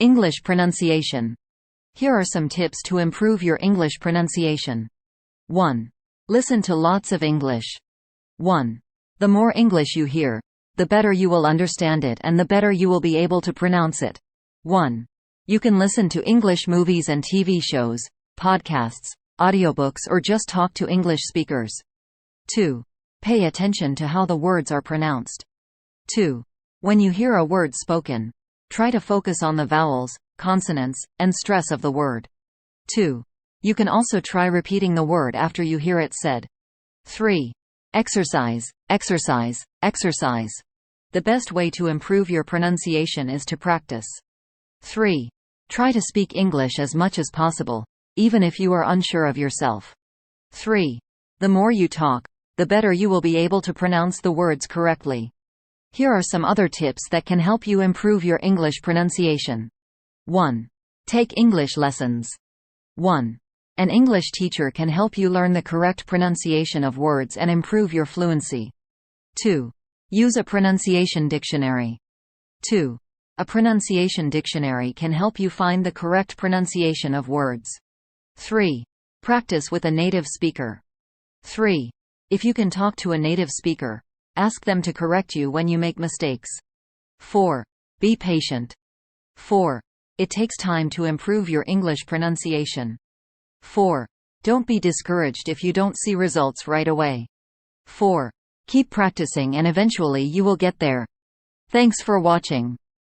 English pronunciation. Here are some tips to improve your English pronunciation. 1. Listen to lots of English. 1. The more English you hear, the better you will understand it and the better you will be able to pronounce it. 1. You can listen to English movies and TV shows, podcasts, audiobooks, or just talk to English speakers. 2. Pay attention to how the words are pronounced. 2. When you hear a word spoken, try to focus on the vowels, consonants, and stress of the word. 2. You can also try repeating the word after you hear it said. 3. Exercise, exercise, exercise. The best way to improve your pronunciation is to practice. 3. Try to speak English as much as possible, even if you are unsure of yourself. 3. The more you talk, the better you will be able to pronounce the words correctly. Here are some other tips that can help you improve your English pronunciation. 1. Take English lessons. 1. An English teacher can help you learn the correct pronunciation of words and improve your fluency. 2. Use a pronunciation dictionary. 2. A pronunciation dictionary can help you find the correct pronunciation of words. 3. Practice with a native speaker. 3. If you can talk to a native speaker, ask them to correct you when you make mistakes. 4. Be patient. 4. It takes time to improve your English pronunciation. 4. Don't be discouraged if you don't see results right away. 4. Keep practicing and eventually you will get there. Thanks for watching.